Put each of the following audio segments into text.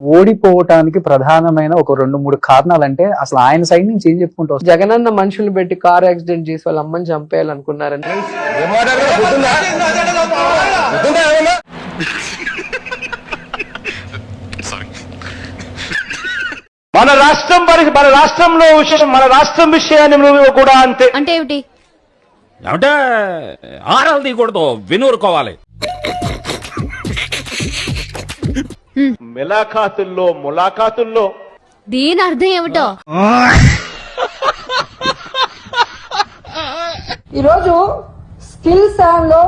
ఓడిపోవటానికి ప్రధానమైన ఒక 2-3 కారణాలంటే అసలు ఆయన సైడ్ నుంచి ఏం చెప్పుకుంటావు? జగనన్న మనుషులు పెట్టి కార్ యాక్సిడెంట్ చేసి వాళ్ళ అమ్మని చంపేయాలనుకున్నారని. మన రాష్ట్రం విషయాన్ని కూడా అంతే. అంటే ఏమిటి? అంటే ఆరాలు తీయకూడదు, వినూరుకోవాలి. ములాఖాతుల్లో దీని అర్థం ఏమిటో? ఈరోజు స్కిల్ సామ్ లో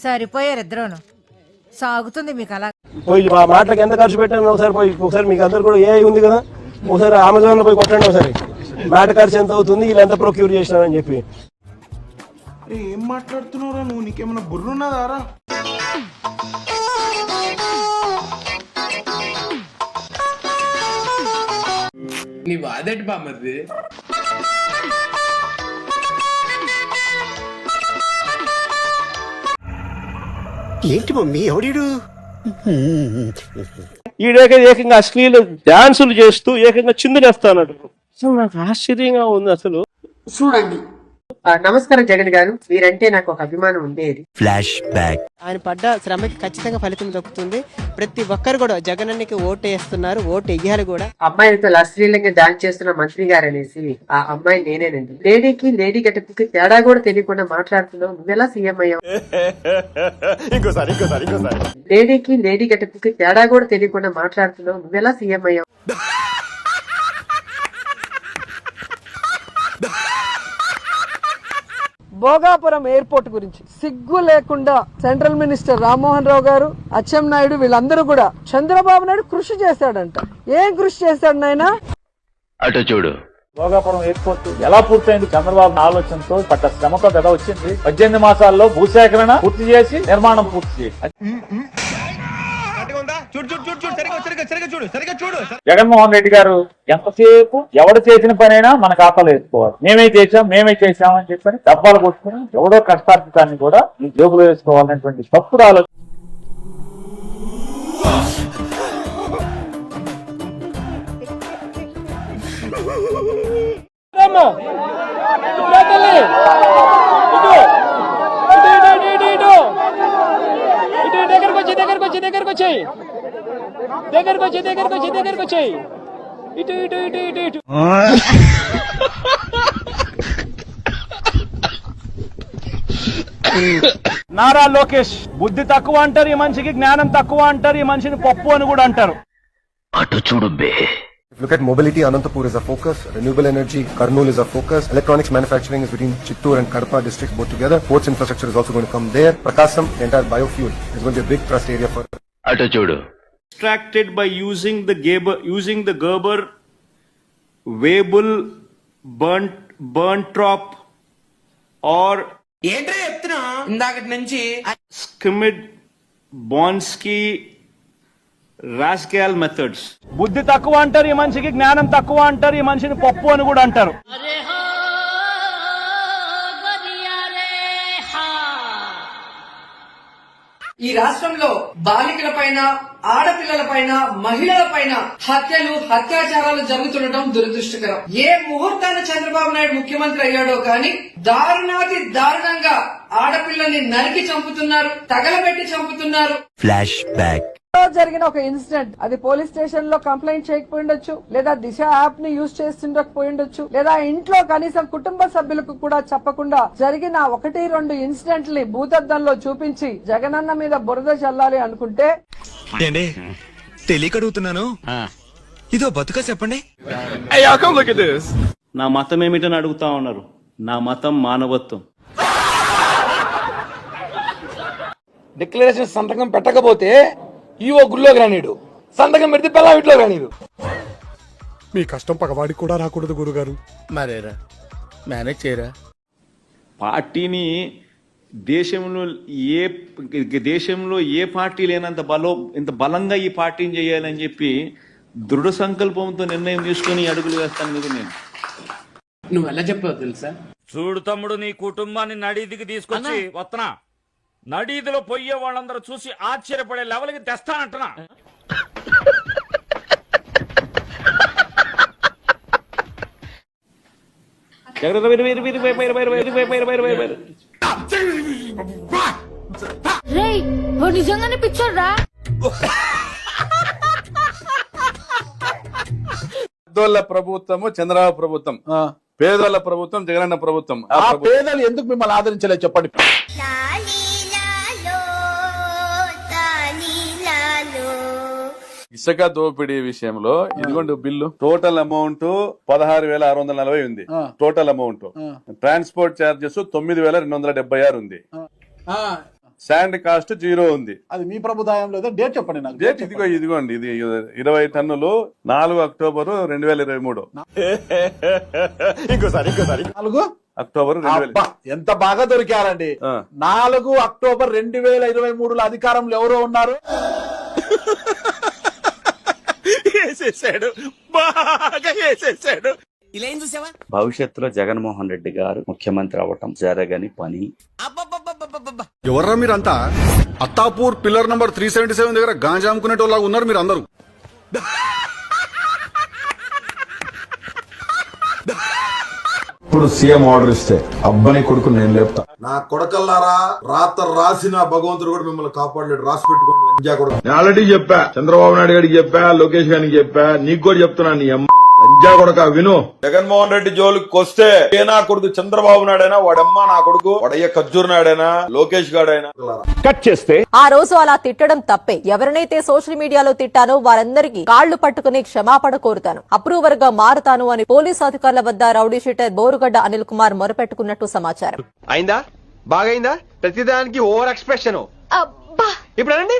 సరిపోయారు ఇద్దరును. సాగుతుంది మీకు అలా. పోయి మా మాటలకు ఎంత ఖర్చు పెట్టాను ఒకసారి మీకు అందరు కూడా ఏ ఉంది కదా, ఒకసారి అమెజాన్ లో పోయి కొట్టండి ఒకసారి మాట ఖర్చు ఎంత అవుతుంది, వీళ్ళు ఎంత ప్రొక్యూర్ చేసినారని చెప్పి. ఏం మాట్లాడుతున్నావురా నువ్వు? నీకేమైనా బుర్రున్నదారా? నీ వాదటి బామ్మది. ఏంటి మమ్మీ ఎవడీడు? ఏకంగా అశ్లీల డాన్సులు చేస్తూ ఏకంగా చిందునేస్తాడు. అసలు నాకు ఆశ్చర్యంగా ఉంది అసలు. చూడండి. నమస్కారం జగన్ గారు, మీరంటే నాకు ఒక అభిమానం ఉండేది. Flash back. ఆయన పడ్డ శ్రమకి ఖచ్చితంగా ఫలితం దక్కుతుంది. ప్రతి ఒక్కరు కూడా జగనన్నకి ఓటు వేస్తున్నారు, ఓటు వెయ్యాలి కూడా. అమ్మాయిలతో అశ్లీలంగా డాన్స్ చేస్తున్న మంత్రి గారు అనేసి ఆ అమ్మాయి నేనేనండి. లేడీకి లేడీ గెటప్కి తేడా కూడా తెలియకుండా మాట్లాడుతున్నావు, నువ్వెలా సీఎం అయ్యావు? లేడీకి లేడీ గెటప్కి తేడా కూడా తెలియకుండా మాట్లాడుతున్నావు, నువ్వెలా సీఎం అయ్యావు? భోగాపురం ఎయిర్పోర్ట్ గురించి సిగ్గు లేకుండా సెంట్రల్ మినిస్టర్ రామ్మోహన్ రావు గారు, అచ్చెన్నాయుడు వీళ్ళందరూ కూడా చంద్రబాబు నాయుడు కృషి చేశాడంట. ఏం కృషి చేశాడు నాయనా? అటు చూడు. భోగాపురం ఎయిర్పోర్ట్ ఎలా పూర్తయింది? చంద్రబాబు ఆలోచనతో పట్ట శ్రమతో కదా వచ్చింది. 18 మాసాల్లో భూసేకరణ పూర్తి చేసి నిర్మాణం పూర్తి చేసి జగన్మోహన్ రెడ్డి గారు ఎంతసేపు ఎవడు చేసిన పనైనా మన ఖాతాలో వేసుకోవాలి. మేమే చేశాం అని చెప్పని డబ్బాలు కొట్టుకుని ఎవడో కష్టార్జితాన్ని కూడా ఈ జోబులో వేసుకోవాలనేటువంటి తప్పుడు ఆలోచన. నారా లోకేష్ బుద్ధి తక్కువ అంటారు ఈ మనిషికి, జ్ఞానం తక్కువ అంటారు ఈ మనిషిని, పప్పు అని కూడా అంటారు. అటు చూడు బే. Look at mobility, Anantapur is a focus, renewable energy, Kurnool is a focus, electronics manufacturing is between Chittoor and Kadapa districts both together, ports infrastructure is also going to come there, Prakasam, the entire biofuel is going to be a big trust area for. అటు చూడు. Extracted by using the Gerber, Weibull, Burntrop or ఏంట్రా చెప్తున్నా ఇందాకటి నుంచి? Skimmed, Bonsky, rascal methods. బుద్ధి తక్కువ అంటారు ఈ మనిషికి, జ్ఞానం తక్కువ అంటారు ఈ మనిషిని, పప్పు అని కూడా అంటారు. ఈ రాష్ట్రంలో బాలికల పైన, ఆడపిల్లల పైన, మహిళల పైన హత్యలు, అత్యాచారాలు జరుగుతుండటం దురదృష్టకరం. ఏ ముహూర్తాన చంద్రబాబు నాయుడు ముఖ్యమంత్రి అయ్యాడో కానీ దారుణాతి దారుణంగా ఆడపిల్లల్ని నరికి చంపుతున్నారు, తగలబెట్టి చంపుతున్నారు. Flash back. జరిగిన ఒక ఇన్సిడెంట్, అది పోలీస్ స్టేషన్ లో కంప్లైంట్ చేయకపోయిండొచ్చు, లేదా దిశ యాప్ ని యూజ్ చేస్తుండకపోయిండొచ్చు, లేదా ఇంట్లో కనీసం కుటుంబ సభ్యులకు కూడా చెప్పకుండా జరిగిన 1-2 ఇన్సిడెంట్ ని భూతద్దంలో చూపించి జగనన్న మీద బురద చల్లాలి అనుకుంటే తెలియకడుగుతున్నాను, ఇదో బతుక చెప్పండి. నా మతం ఏమిటని అడుగుతా ఉన్నారు. నా మతం మానవత్వం. డిక్లరేషన్ సంతకం పెట్టకపోతే ఈవో గుళ్ళోకి రానీడు, సంతకం పెడితే పిల్ల వీటిలో రానీడు. మీ కష్టం పగవాడికి కూడా రాకూడదు గురుగారు. మరేరా మేనేజ్ చేయరా. పార్టీని దేశంలో ఏ పార్టీ లేనంత ఇంత బలంగా ఈ పార్టీని చేయాలని చెప్పి దృఢ సంకల్పంతో నిర్ణయం తీసుకుని అడుగులు వేస్తాను మీద నేను. నువ్వు ఎలా చెప్పావు తెలుసా? చూడు తమ్ముడు, నీ కుటుంబాన్ని నడిదికి తీసుకొచ్చి వస్తున్నా. నడీదిలో పోయే వాళ్ళందరూ చూసి ఆశ్చర్యపడే లెవెల్కి తెస్తానంటున్నా. రేయ్ వాడు నిజంగానే పిచ్చోడ్రా. పేదోళ్ళ ప్రభుత్వము చంద్రబాబు ప్రభుత్వం, పేదోళ్ళ ప్రభుత్వం జగనన్న ప్రభుత్వం. ఆ పేదలు ఎందుకు మిమ్మల్ని ఆదరించలేదు చెప్పండి. ఇసుక దోపిడీ విషయంలో ఇదిగోండి బిల్లు. టోటల్ అమౌంట్ 16,640 ఉంది. Total amount. ట్రాన్స్పోర్ట్ చార్జెస్ 9,276 ఉంది. శాండ్ కాస్ట్ 0 ఉంది. అది మీ ప్రభుత్వంలో డేట్ చెప్పండి నాకు. డేట్ ఇదిగోండి, ఇది 20 టన్నులు 4 అక్టోబర్ 2023. ఇంకోసారి 4 అక్టోబర్ 2000. ఎంత బాగా దొరికారండి. 4 అక్టోబర్ 2023లో అధికారంలో ఎవరో ఉన్నారు. వేసేసాడు, బాగా వేసేసాడు. ఇలా ఏం చూసావా? భవిష్యత్తులో జగన్మోహన్ రెడ్డి గారు ముఖ్యమంత్రి అవ్వటం జరగని పని. ఎవర్రా మీరంతా? అత్తాపూర్ పిల్లర్ నంబర్ 377 దగ్గర గాంజా అమ్ముకునేటోళ్ళగా ఉన్నారు మీరు అందరూ. ఇప్పుడు సీఎం ఆర్డర్ ఇస్తే అబ్బాయి కొడుకు నేను లేపుతా. నా కొడకల్లారా, రాత రాసిన భగవంతుడు కూడా మిమ్మల్ని కాపాడలేడు. రాసి పెట్టుకోండి లంజా కొడుకు. నేను ఆల్రెడీ చెప్పా, చంద్రబాబు నాయుడు గారికి చెప్పా, లోకేష్ గారికి చెప్పా, నీకు కూడా చెప్తున్నా. నీ అమ్మ లంజా కొడక విను. జగన్మోహన్ రెడ్డి జోలికి వస్తే ఏ నా కొడుకు చంద్రబాబు నాయుడైనా, వాడమ్మ నా కొడుకు, వాడయ్య ఖర్జూర్ నాయుడైనా, లోకేష్ గాడైనా కట్ చేస్తే ఆ రోజు అలా తిట్టడం తప్పే. ఎవరినైతే సోషల్ మీడియాలో తిట్టానో వారందరికీ కాళ్లు పట్టుకుని క్షమాపణ కోరుతాను, అప్రూవర్ గా మారుతాను అని పోలీసు అధికారుల వద్ద రౌడీ షీటర్ బోరుగడ్డ అనిల్ కుమార్ మొరపెట్టుకున్నట్టు సమాచారం. అయిందా? బాగైందా? ప్రతిదానికి ఓవర్ ఎక్స్ప్రెషన్. ఇప్పుడు అనండి.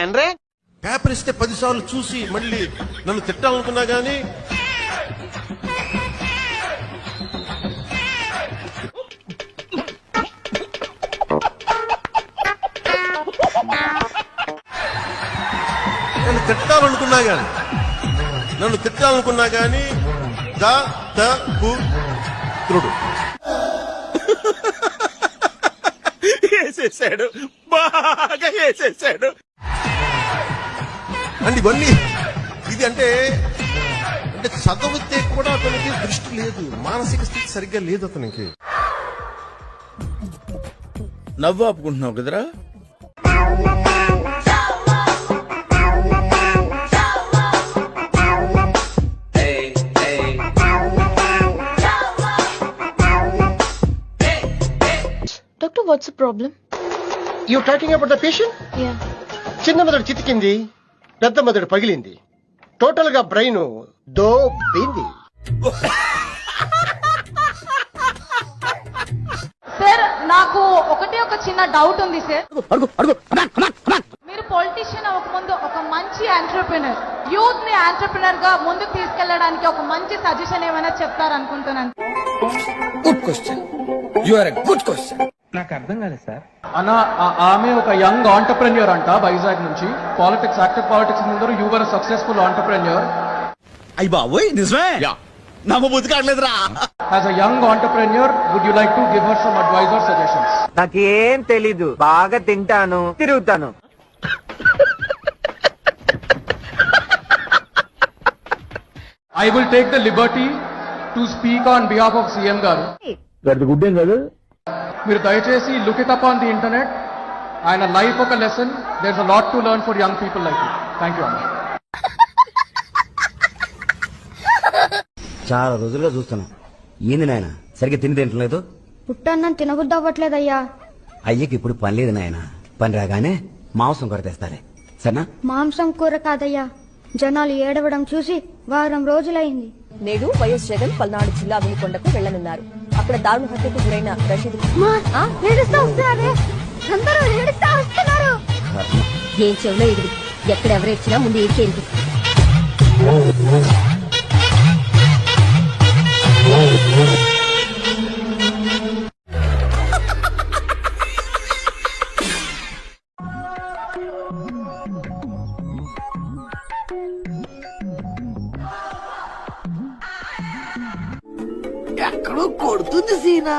అనరే పేపర్ ఇస్తే 10 సార్లు చూసి మళ్ళీ నన్ను తిట్టాలనుకున్నా గానీ నన్ను తిట్టాలనుకున్నా గానీ త్రుడు వేసేసాడు, బాగా వేసేసాడు. అండ్ ఇవన్నీ ఇది అంటే చదివితే కూడా అతనికి దృష్టి లేదు, మానసిక స్థితి సరిగ్గా లేదు అతనికి. నవ్వు ఆపుకుంటున్నావు కదరా. Doctor what's the problem? You talking about the patient? Yeah. చిన్న మెదడు చితికింది, పెద్ద మెదడు పగిలింది, టోటల్ గా బ్రెయిన్ దోబింది. సార్ నాకు ఒక చిన్న డౌట్ ఉంది సార్. మీరు పొలిటీషియన్ అవ్వకముందు ఒక మంచి ఎంటర్‌ప్రెన్యూర్, యూత్ ని ఎంటర్‌ప్రెన్యూర్ గా ముందుకు తీసుకెళ్లడానికి ఒక మంచి సజెషన్ ఏమైనా చెప్తారనుకుంటున్నాను. Good question, you are a good question. నాకు అర్థం కాలేదు సార్. అన్న ఆమె ఒక యంగ్ ఆంటర్‌ప్రెన్యూర్ అంట, వైజాగ్ నుంచి. పాలిటిక్స్, యాక్టివ్ పాలిటిక్స్ ముందు యు వర్ సక్సెస్ఫుల్ ఆంటర్‌ప్రెన్యూర్. అయ్య బాబోయ్ నిజమే? నమ్మబుద్ధి కావట్లేదురా. As a young entrepreneur would you like to give her some advice or suggestions? నాకేం తెలీదు, బాగా తింటాను, తిరుగుతాను. I will take the liberty to speak on behalf of CM గారు. గుడ్డేం కాదు. మీరు దయచేసి look it up on the internet. ఆయన లైఫ్ ఒక lesson. There is a lot to learn for young people like you. Thank you అన్న. చాలా రోజులుగా చూస్తున్నా, ఏంది నాయన సరిగ్గా తిని తింటలేదు? పుట్టన్నం తినబుద్ధి అవ్వట్లేదయ్యా. అయ్యకి ఇప్పుడు పని లేదు నాయన, పని రాగానే మాంసం కొరతేస్తాలే, సరేనా? మాంసం కూర కాదయ్యా, జనాలు ఏడవడం చూసి వారం రోజులైంది. నేడు వైఎస్ జగన్ పల్నాడు జిల్లా వినుకొండకు వెళ్లనున్నారు. అక్కడ దారుణ హత్యకు గురైన రషీద్ ఏం చెవులో ఎదురు, ఎక్కడెవరేచ్చినా ముందు ఏడ్చేంటి. ఎక్కడో కొడుతుంది సీనా.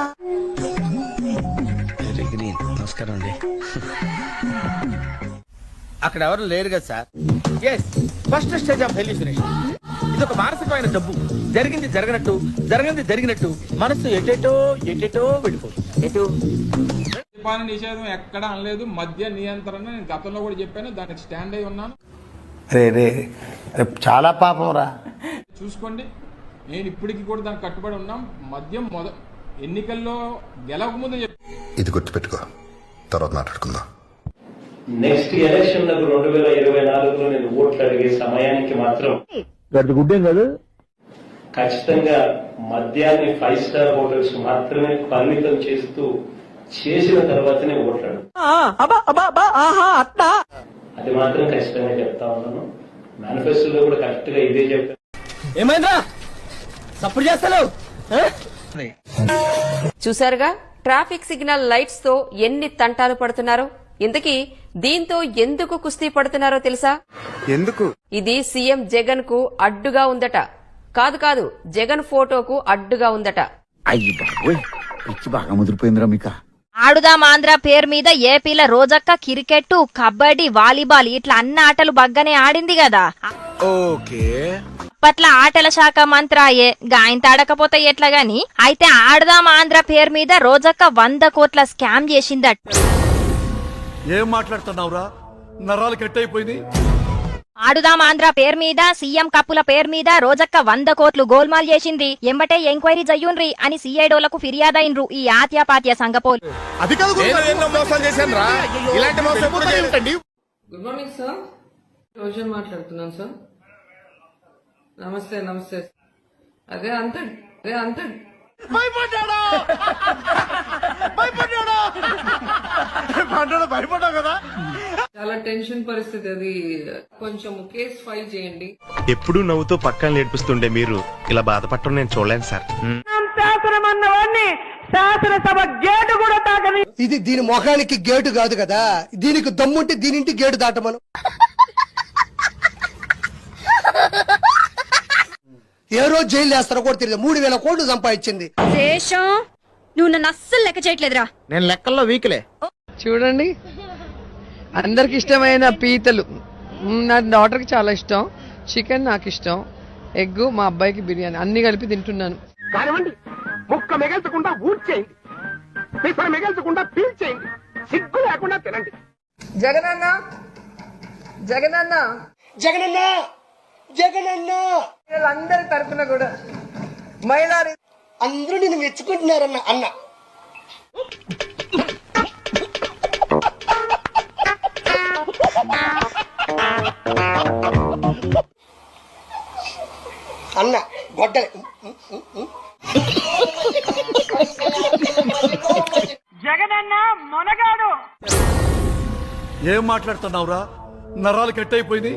నమస్కారం అండి. అక్కడ ఎవరు లేరు కదా sir? Yes, first stage of hallucination. ఇది ఒక మానసికమైన జబ్బు. జరిగింది జరగనట్టు, జరగనిది జరిగినట్టు మనసు ఎటేటో వెళ్ళిపోతుంది. ఎటు మద్యపాన నిషేధం ఎక్కడ అనలేదు. మద్య నియంత్రణ నేను గతంలో కూడా చెప్పాను, దానికి స్టాండ్ అయి ఉన్నాను. రే చాలా పాపం రా. చూసుకోండి, నేను ఇప్పటికీ కూడా దానికి కట్టుబడి ఉన్నాం. మద్యం ఎన్నికల్లో గెలవకముందు ఇది గుర్తుపెట్టుకో, తర్వాత మాట్లాడుకుందాం. నెక్స్ట్ ఎలక్షన్ 2024లో నేను ఓట్లు అడిగే సమయానికి మాత్రం గుడ్డేం కాదు, ఖచ్చితంగా మద్యాన్ని 5 స్టార్ హోటల్స్ మాత్రమే పరిమితం చేసిన తర్వాతనే ఓట్లాడు. అది మాత్రం ఖచ్చితంగా చెప్తా ఉన్నాను. మేనిఫెస్టోలో కూడా కరెక్ట్ గా ఇదే చెప్పాను. ఏమైందా సప్పుడు చేస్తాను? చూసారుగా ట్రాఫిక్ సిగ్నల్ లైట్స్ తో ఎన్ని తంటాలు పడుతున్నారో. ఇంతకీ దీంతో ఎందుకు కుస్తీ పడుతున్నారో తెలుసా? ఎందుకు? ఇది సీఎం జగన్ కు అడ్డుగా ఉందట. కాదు, జగన్ ఫోటోకు అడ్డుగా ఉందట. అయ్యి బాబోయ్, పిచ్చి బాగా ముదిరిపోయిందిరా మీక. ఆడుదాం ఆంధ్ర పేరు మీద ఏపీల రోజక్క క్రికెట్, కబడ్డీ, వాలీబాల్ ఇట్లా అన్ని ఆటలు బగ్గనే ఆడింది కదా. ఓకే, అప్పట్ల ఆటల శాఖ మంత్రాయే గాయంత ఆడకపోతే ఎట్లా గాని. అయితే ఆడుదాం ఆంధ్ర పేరు మీద రోజక్క 100 కోట్ల స్కామ్ చేసిందట. ఏం మాట్లాడుతున్నావురా? నరాలు కట్ అయిపోయింది. ఆడుదాం ఆంధ్ర పేరు మీద, సీఎం కప్పుల పేరు మీద రోజక్క 100 కోట్లు గోల్మాల్ చేసింది. ఎంబటే ఎంక్వైరీ జయ్యుండ్రి అని సిఐడోలకు ఫిర్యాదైనరు ఈ ఆత్యాపాత్య సంగపోలు. మోసం చేశాను రా. ఇలాంటి మోసం ఎప్పుడు చేయకండి. గుడ్ మార్నింగ్ సార్, రోజన్ మాట్లాడుతున్నాను సార్. నమస్తే. అదే అంతే. భయపడ్డావు కదా. చాలా టెన్షన్ పరిస్థితి అది. కొంచెం కేసు ఫైల్ చేయండి. ఎప్పుడు నవ్వుతూ పక్కన నేర్పిస్తుండే మీరు ఇలా బాధపడటం నేను చూడలేను సార్. శాసనసభ గేటు కూడా తాకని. ఇది దీని మొఖానికి గేటు కాదు కదా, దీనికి దమ్ముంటే దీనింటి గేటు దాటమను. ఏ రోజు జైలు వేస్తారో కూడా తెలియదు. 3000 కోట్లు సంపాదించింది. శేషం, నువ్వు నన్ను అస్సలు లెక్క చేయట్లేదురా. నేను లెక్కల్లో వీక్లే. చూడండి, అందరికి ఇష్టమైన పీతలు. నా డాటర్కి చాలా ఇష్టం. చికెన్ నాకు ఇష్టం. ఎగ్ మా అబ్బాయికి బిర్యానీ, అన్ని కలిపి తింటున్నాను. కానివ్వండి, ముక్క మిగల్చకుండా ఊడ్చేయండి, పిసర మిగల్చకుండా పీల్చేయండి, సిగ్గు లేకుండా తినండి. జగనన్న వీళ్ళందరి తరపున కూడా మహిళా అందరూ నేను మెచ్చుకుంటున్నారన్న అన్న. అన్న గొడ్డలి. జగనన్న మొనగాడు. ఏం మాట్లాడుతున్నావురా? నరాలు కట్ అయిపోయింది.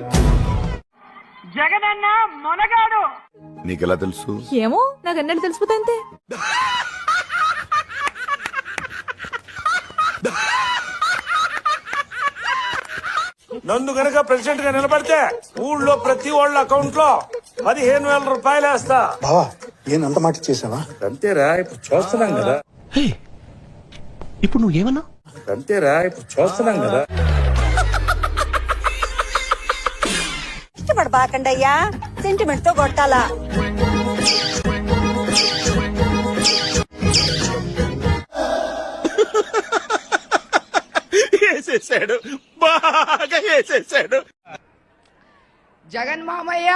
జగనన్న మొనగాడు. నీకెలా తెలుసు? ఏమో, నాకు అన్నట్టు తెలిసిపోతే అంతే. నన్ను గనక ప్రెసిడెంట్ గా నిలబడితే ఊళ్ళో ప్రతి వాళ్ళ అకౌంట్ లో 15,000 రూపాయలు వేస్తా. బావా, ఏనంత మాట చేసావా? అంతేరా, ఇప్పుడు చూస్తున్నాం కదా. ఇప్పుడు నువ్వేమన్నా? అంతేరా, ఇప్పుడు చూస్తున్నాం కదా. ఇష్టపడబాకండయ్యా, సెంటిమెంట్ తో కొట్టాలా. వేసేసాడు, బాగా వేసేసాడు. జగన్ మామయ్య.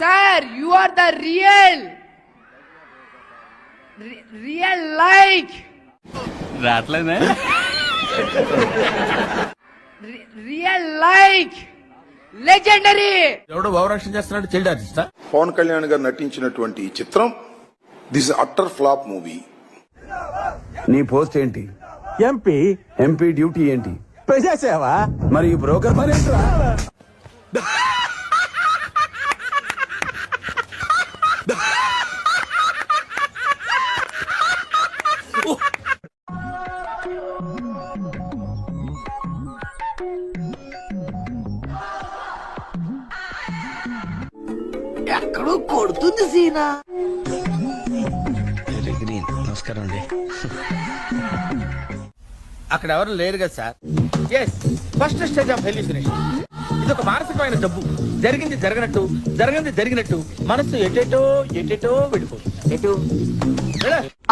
Sir, you are the real like. రావట్లేదే. Real like legendary. ఎవడో భావరక్షణ చేస్తున్నాడు, చైల్డ్ ఆర్టిస్టా? పవన్ కళ్యాణ్ గారు నటించినటువంటి ఈ చిత్రం దిస్ అట్టర్ ఫ్లాప్ మూవీ. నీ పోస్ట్ ఏంటి? ఎంపీ డ్యూటీ ఏంటి? ప్రజాసేవ. మరి ఈ బ్రోకర్ పని ఏంట్రా? ఎక్కడో కొడుతుంది సీన. నమస్కారం అండి. అక్కడ ఎవరు లేరు కదా sir. Yes, first stage of hallucination. ఇది ఒక మానసికమైన జబ్బు. జరిగింది జరగనట్టు, జరగంది జరిగినట్టు మనసు ఎటేటో వెళ్ళిపోతుంది. ఎటు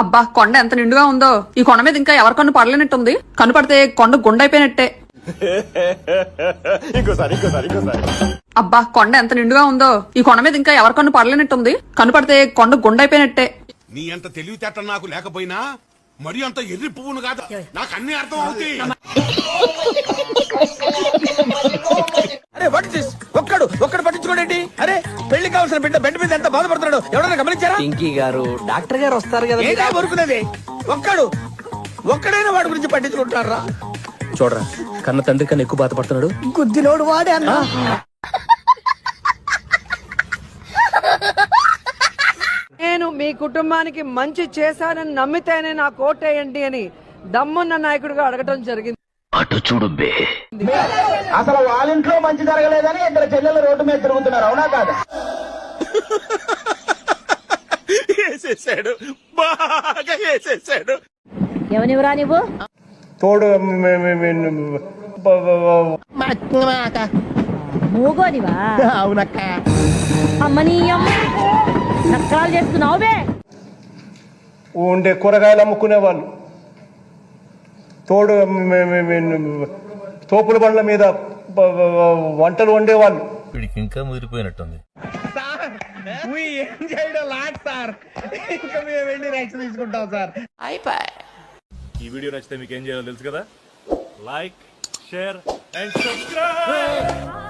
అబ్బా, కొండ ఎంత నిండుగా ఉందో. ఈ కొండ మీద ఇంకా ఎవరి కన్ను పడలేనట్టుంది. కన్ను పడితే కొండ గుండైపోయినట్టే. అబ్బా, కొండ ఎంత నిండుగా ఉందో. ఈ కొండ మీద ఇంకా ఎవరి కన్ను పడలేనట్టుంది. కన్ను పడితే కొండ గుండైపోయినట్టే. నీ అంత తెలివితేట నాకు లేకపోయినా మరి అంత ఎర్రి పువ్వును కాదు, నాకు అన్ని అర్థం అవుతాయి. అరే వాట్ ఇస్ దిస్? ఒక్కడు పట్టించుకోండి. అరే పెళ్లి కావాల్సిన బిడ్డ బెడ్ మీద ఎంత బాధపడుతున్నాడు ఎవరైనా గమనించారా? పింకీ గారు, డాక్టర్ గారు వస్తారు కదా. ఏదా ఊరుకునేది? ఒక్కడైనా వాడి గురించి పట్టించుకుంటారా? చూడరా, కన్న తండ్రి కన్నా ఎక్కువ బాధపడుతున్నాడు. గుద్దిలోడు వాడే అన్న. నేను మీ కుటుంబానికి మంచి చేశానని నమ్మితేనే నాకు ఓటేయండి అని దమ్మున్న నాయకుడిగా అడగటం జరిగింది. అటు చూడు బే. అసలు వాళ్ళ ఇంట్లో మంచి జరగలేదని ఇద్దరు చెల్లెలు రోడ్డు మీద తిరుగుతున్నారు, అవునా కాదా? వేసేసాడు, బాగా వేసేసాడు. ఎవనివరా నువ్వు? తోడు మూగోనివా? అవునక్క. అమ్మని నక్కరాలు చేస్తున్నావు బే. ఉండే కూరగాయలు అమ్ముకునే వాళ్ళు, తోడు తోపుల బండ్ల మీద వంటలు వండేవాళ్ళు. వీడికి ఇంకా ముదిరిపోయినట్టుంది. ఏం చేయడం లాట్ సార్, ఇంకా మేము వెళ్ళి రియాక్షన్ తీసుకుంటాం సార్. ఈ వీడియో నచ్చితే మీకు ఏం చేయాలో తెలుసు కదా. Like, share and subscribe.